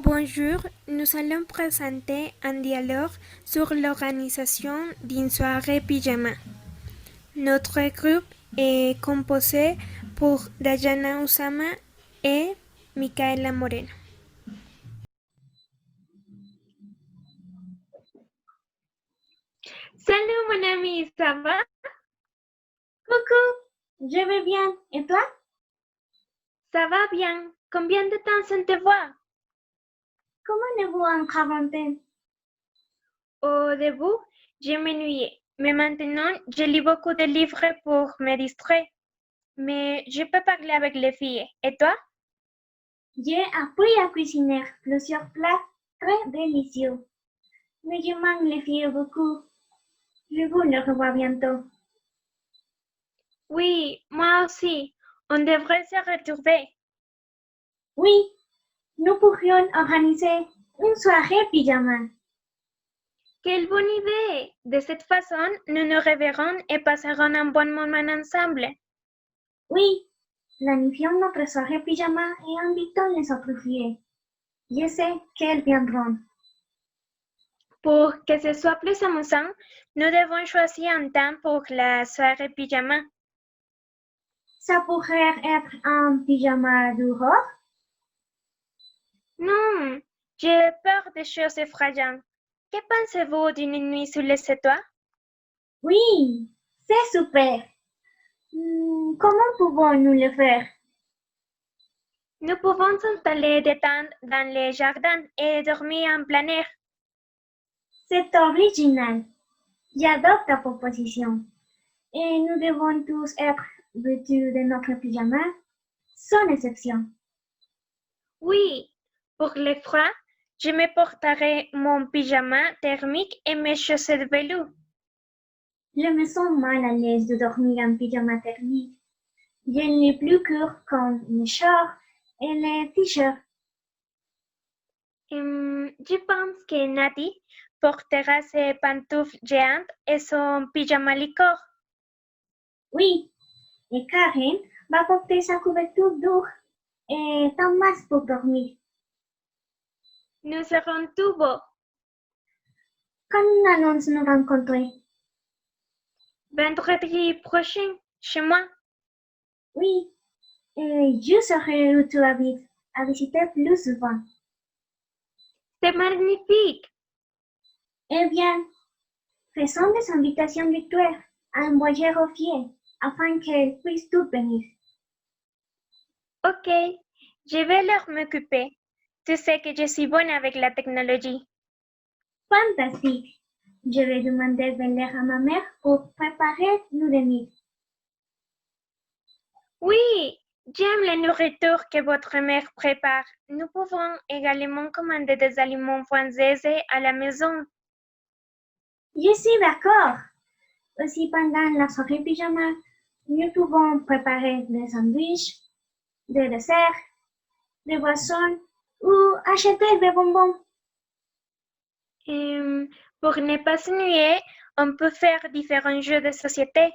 Bonjour, nous allons présenter un dialogue sur l'organisation d'une soirée pyjama. Notre groupe est composé pour Dayana Usama et Micaela Moreno. Salut mon ami, ça va? Coucou, je vais bien. Et toi? Ça va bien. Combien de temps sans te voir? Comment allez-vous en quarantaine? Au début, je m'ennuyais, mais maintenant, je lis beaucoup de livres pour me distraire. Mais je peux parler avec les filles. Et toi? J'ai appris à cuisiner plusieurs plats très délicieux. Mais je manque les filles beaucoup. Je vous le revois bientôt. Oui, moi aussi. On devrait se retrouver. Oui, nous pourrions organiser une soirée pyjama. Quelle bonne idée! De cette façon, nous nous reverrons et passerons un bon moment ensemble. Oui, planifions notre soirée pyjama et invitons les autres filles. Je sais qu'elles viendront. Pour que ce soit plus amusant, nous devons choisir un temps pour la soirée pyjama. Ça pourrait être un pyjama dehors? Non, j'ai peur des choses effrayantes. Que pensez-vous d'une nuit sous les étoiles? Oui, c'est super. Comment pouvons-nous le faire? Nous pouvons installer des tentes dans les jardins et dormir en plein air. C'est original. J'adore ta proposition. Et nous devons tous être vêtus de notre pyjama, sans exception. Oui, pour le froid, je me porterai mon pyjama thermique et mes chaussettes de velours. Je me sens mal à l'aise de dormir en pyjama thermique. Je n'ai plus court comme les shorts et les t-shirts. Je pense que Nati portera ses pantoufles géantes et son pyjama licorne. Oui, et Karen va porter sa couverture dure et un masque pour dormir. Nous serons tout beaux. Quand allons-nous rencontrer? Vendredi prochain, chez moi. Oui, et je serai où tu habites, à visiter plus souvent. C'est magnifique. Eh bien, faisons des invitations virtuelles à envoyer aux filles afin qu'elles puissent toutes venir. Ok, je vais leur m'occuper. Tu sais que je suis bonne avec la technologie. Fantastique! Je vais demander de l'air à ma mère pour préparer nos dîners. Oui, j'aime la nourriture que votre mère prépare. Nous pouvons également commander des aliments français à la maison. Je suis d'accord! Aussi pendant la soirée pyjama, nous pouvons préparer des sandwichs, des desserts, des boissons ou acheter des bonbons. Pour ne pas s'ennuyer, on peut faire différents jeux de société.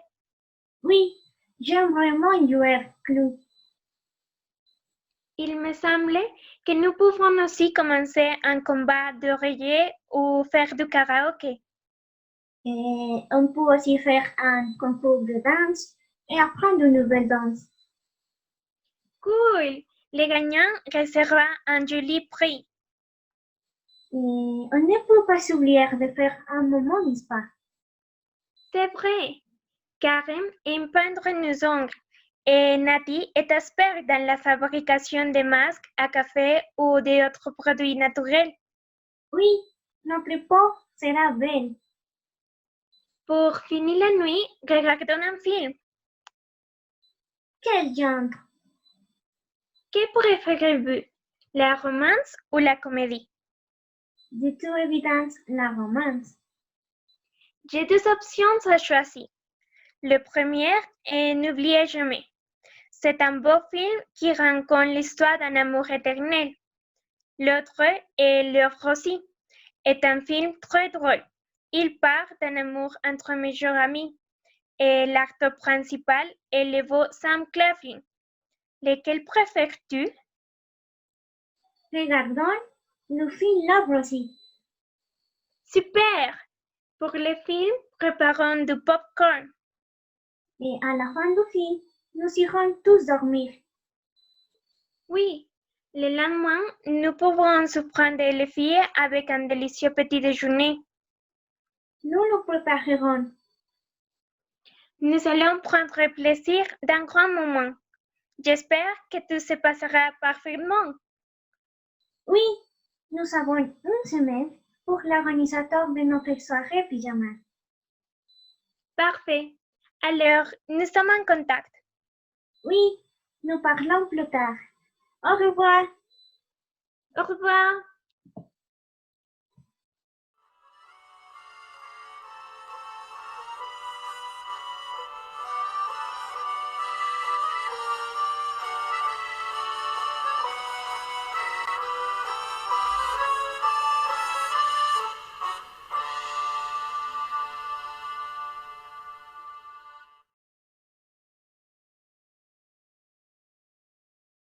Oui, j'aime vraiment jouer clou. Il me semblait que nous pouvons aussi commencer un combat d'oreiller ou faire du karaoké. Et on peut aussi faire un concours de danse et apprendre de nouvelles danses. Cool! Le gagnant recevra un joli prix. Et on ne peut pas s'oublier de faire un moment, n'est-ce pas? C'est vrai. Karen aime peindre nos ongles et Nati est experte dans la fabrication de masques à café ou d'autres produits naturels. Oui, notre peau sera belle. Pour finir la nuit, regardons un film. Quel genre? Que préférez-vous, la romance ou la comédie? De toute évidence, la romance. J'ai deux options à choisir. Le premier est N'oubliez jamais. C'est un beau film qui raconte l'histoire d'un amour éternel. L'autre est Le Rossi, est un film très drôle. Il part d'un amour entre meilleurs amis et l'acteur principal est le beau Sam Claflin. Lequel préfères-tu? Regardons Nous filons l'arbre aussi. Super! Pour le film, préparons du popcorn. Et à la fin du film, nous irons tous dormir. Oui, le lendemain, nous pouvons surprendre les filles avec un délicieux petit déjeuner. Nous le préparerons. Nous allons prendre plaisir d'un grand moment. J'espère que tout se passera parfaitement. Oui, nous avons une semaine pour l'organisateur de notre soirée pyjama. Parfait. Alors, nous sommes en contact. Oui, nous parlons plus tard. Au revoir. Au revoir.